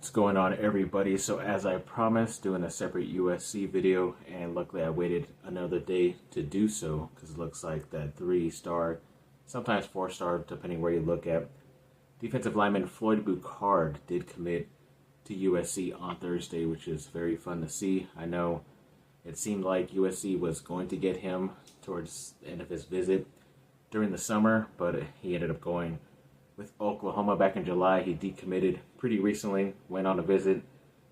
What's going on, everybody? So as I promised, doing a separate USC video, and luckily I waited another day to do so because it looks like that 3-star, sometimes 4-star, depending where you look at, defensive lineman Floyd Boucard did commit to USC on Thursday, which is very fun to see. I know it seemed like USC was going to get him towards the end of his visit during the summer, but he ended up going with Oklahoma back in July. He decommitted pretty recently, went on a visit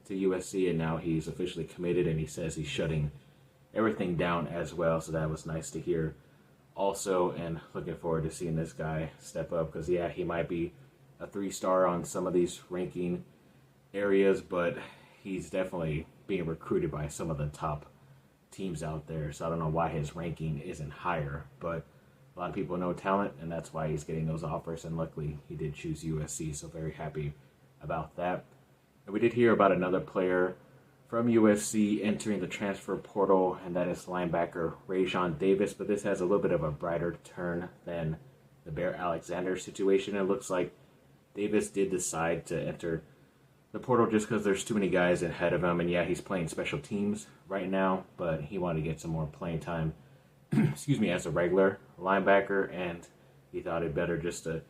to USC, and now he's officially committed, and he says he's shutting everything down as well, so that was nice to hear also, and looking forward to seeing this guy step up, because yeah, he might be a 3-star on some of these ranking areas, but he's definitely being recruited by some of the top teams out there, so I don't know why his ranking isn't higher, but a lot of people know talent, and that's why he's getting those offers, and luckily he did choose USC, so very happy about that. And we did hear about another player from USC entering the transfer portal, and that is linebacker Rajon Davis, but this has a little bit of a brighter turn than the Bear Alexander situation. It looks like Davis did decide to enter the portal just because there's too many guys ahead of him, and yeah, he's playing special teams right now, but he wanted to get some more playing time excuse me, as a regular linebacker, and he thought it better just to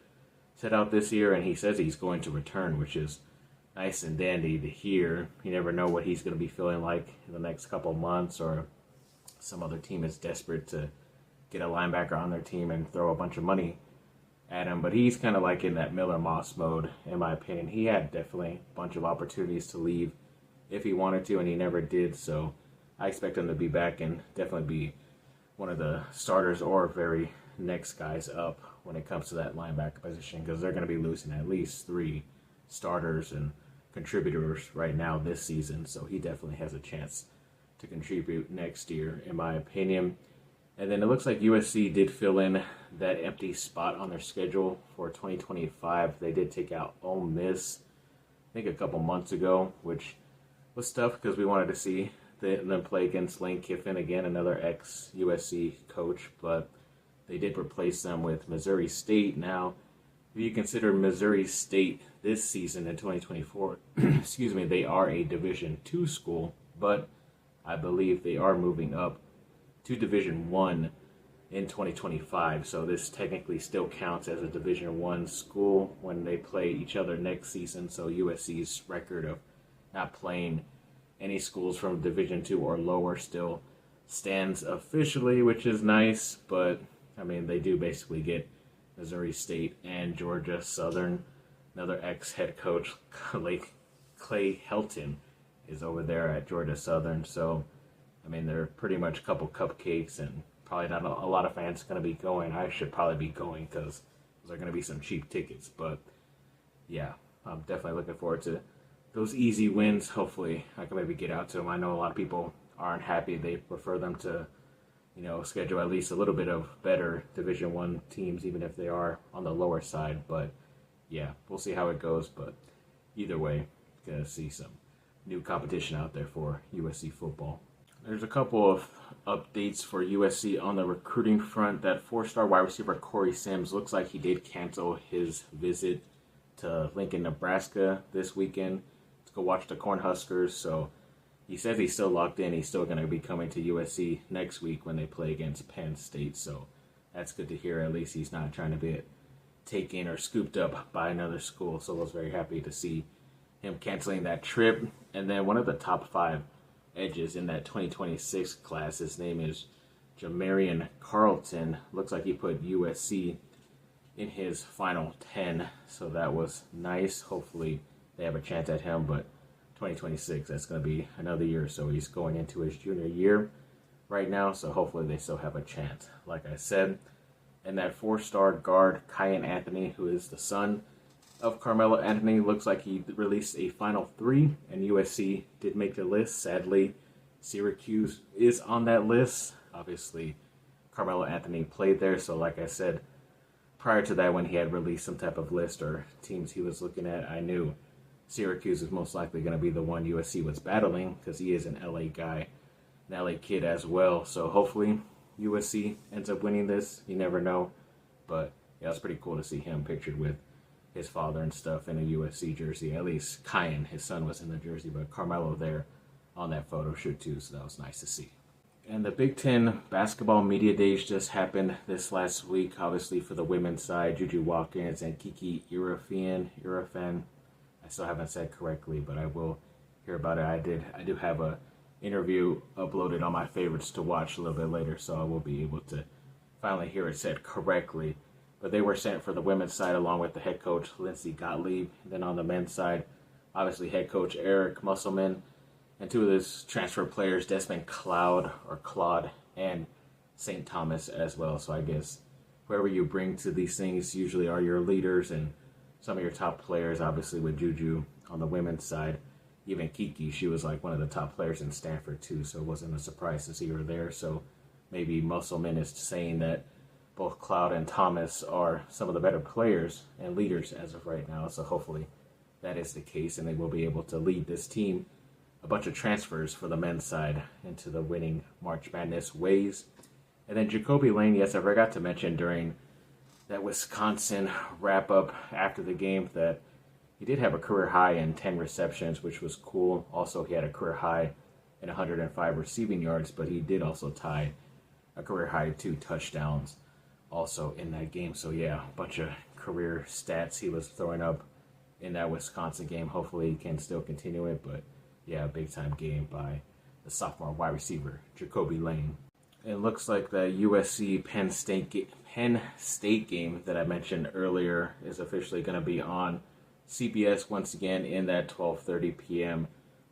sit out this year, and he says he's going to return, which is nice and dandy to hear. You never know what he's going to be feeling like in the next couple months, or some other team is desperate to get a linebacker on their team and throw a bunch of money at him, but he's kind of like in that Miller Moss mode, in my opinion. He had definitely a bunch of opportunities to leave if he wanted to, and he never did, so I expect him to be back and definitely be one of the starters or very next guys up when it comes to that linebacker position, because they're going to be losing at least 3 starters and contributors right now this season, so he definitely has a chance to contribute next year, in my opinion. And then it looks like USC did fill in that empty spot on their schedule for 2025. They did take out Ole Miss, I think a couple months ago, which was tough because we wanted to see them play against Lane Kiffin again, another ex-USC coach, but they did replace them with Missouri State. Now, if you consider Missouri State this season in 2024, excuse me, they are a Division II school, but I believe they are moving up to Division I in 2025, so this technically still counts as a Division I school when they play each other next season, so USC's record of not playing any schools from Division II or lower still stands officially, which is nice, but I mean, they do basically get Missouri State and Georgia Southern. Another ex-head coach, Clay Helton, is over there at Georgia Southern, so I mean, they're pretty much a couple cupcakes, and probably not a lot of fans going to be going. I should probably be going because those are going to be some cheap tickets, but yeah, I'm definitely looking forward to those easy wins. Hopefully I can maybe get out to them. I know a lot of people aren't happy. They prefer them to, schedule at least a little bit of better Division I teams, even if they are on the lower side. But yeah, we'll see how it goes. But either way, gonna see some new competition out there for USC football. There's a couple of updates for USC on the recruiting front. That 4-star wide receiver Corey Sims looks like he did cancel his visit to Lincoln, Nebraska this weekend to go watch the Cornhuskers, so he says he's still locked in. He's still going to be coming to USC next week when they play against Penn State, so that's good to hear. At least he's not trying to be taken or scooped up by another school, so I was very happy to see him canceling that trip. And then one of the top 5 edges in that 2026 class, his name is Jamarian Carlton. Looks like he put USC in his final 10, so that was nice. Hopefully they have a chance at him, but 2026, that's going to be another year, so he's going into his junior year right now, so hopefully they still have a chance, like I said. And that 4-star guard Kyan Anthony, who is the son of Carmelo Anthony, looks like he released a final 3, and USC did make the list. Sadly, Syracuse is on that list. Obviously, Carmelo Anthony played there, so like I said, prior to that, when he had released some type of list or teams he was looking at, I knew Syracuse was most likely going to be the one USC was battling, because he is an LA guy, an LA kid as well. So hopefully USC ends up winning this. You never know. But yeah, it's pretty cool to see him pictured with his father and stuff in a USC jersey. At least Kyan, his son, was in the jersey, but Carmelo there on that photo shoot too, so that was nice to see. And the Big Ten basketball media days just happened this last week. Obviously for the women's side, Juju Watkins and Kiki Irafan. I still haven't said correctly, but I will hear about it. I do have a interview uploaded on my favorites to watch a little bit later, so I will be able to finally hear it said correctly. But they were sent for the women's side along with the head coach Lindsey Gottlieb. And then on the men's side, obviously head coach Eric Musselman and two of his transfer players, Desmond Claude and St. Thomas as well. So I guess whoever you bring to these things usually are your leaders and some of your top players. Obviously with Juju on the women's side, even Kiki, she was like one of the top players in Stanford too, so it wasn't a surprise to see her there. So maybe Musselman is saying that both Cloud and Thomas are some of the better players and leaders as of right now. So hopefully that is the case and they will be able to lead this team. A bunch of transfers for the men's side into the winning March Madness ways. And then Jacoby Lane, yes, I forgot to mention during that Wisconsin wrap-up after the game that he did have a career high in 10 receptions, which was cool. Also, he had a career high in 105 receiving yards, but he did also tie a career high 2 touchdowns also in that game. So yeah, a bunch of career stats he was throwing up in that Wisconsin game. Hopefully he can still continue it, but yeah, a big-time game by the sophomore wide receiver, Jacoby Lane. It looks like the USC Penn State game that I mentioned earlier is officially going to be on CBS once again in that 12:30 p.m.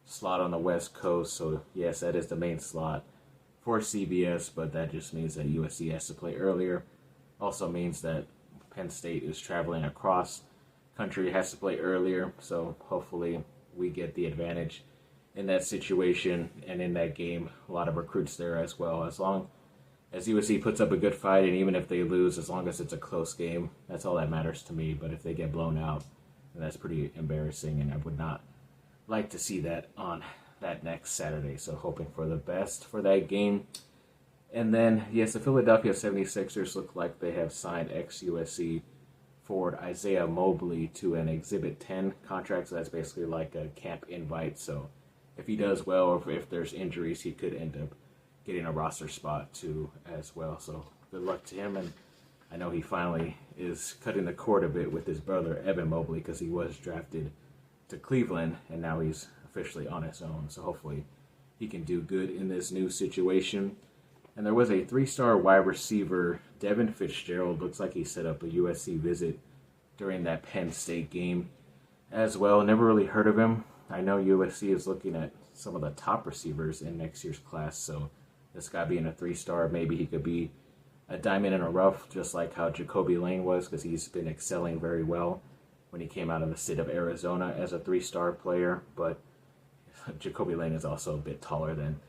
slot on the West Coast. So yes, that is the main slot for CBS, but that just means that USC has to play earlier. Also means that Penn State is traveling across country, has to play earlier. So hopefully we get the advantage in that situation and in that game. A lot of recruits there as well. As long as USC puts up a good fight, and even if they lose, as long as it's a close game, that's all that matters to me. But if they get blown out, then that's pretty embarrassing, and I would not like to see that on that next Saturday. So hoping for the best for that game. And then, yes, the Philadelphia 76ers look like they have signed ex-USC forward Isaiah Mobley to an Exhibit 10 contract. So that's basically like a camp invite. So if he does well, or if there's injuries, he could end up getting a roster spot too as well. So good luck to him. And I know he finally is cutting the cord a bit with his brother, Evan Mobley, because he was drafted to Cleveland, and now he's officially on his own. So hopefully he can do good in this new situation. And there was a 3-star wide receiver, Devin Fitzgerald. Looks like he set up a USC visit during that Penn State game as well. Never really heard of him. I know USC is looking at some of the top receivers in next year's class. So this guy being a 3-star, maybe he could be a diamond in a rough, just like how Jacoby Lane was, because he's been excelling very well when he came out of the state of Arizona as a 3-star player. But Jacoby Lane is also a bit taller than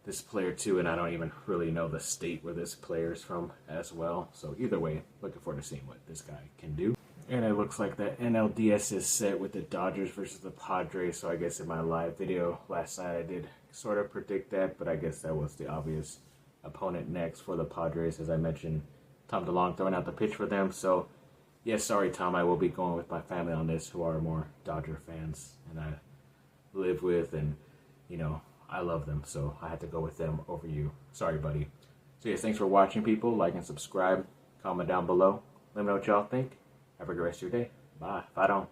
this player too, and I don't even really know the state where this player is from as well. So either way, looking forward to seeing what this guy can do. And it looks like the NLDS is set with the Dodgers versus the Padres. So I guess in my live video last night I did sort of predict that, but I guess that was the obvious opponent next for the Padres. As I mentioned, Tom DeLonge throwing out the pitch for them. So yes, sorry Tom, I will be going with my family on this, who are more Dodger fans and I live with, and you know, I love them, so I had to go with them over you. Sorry, buddy. So yes, thanks for watching, people. Like and subscribe. Comment down below. Let me know what y'all think. Have a good rest of your day. Bye. Fight on.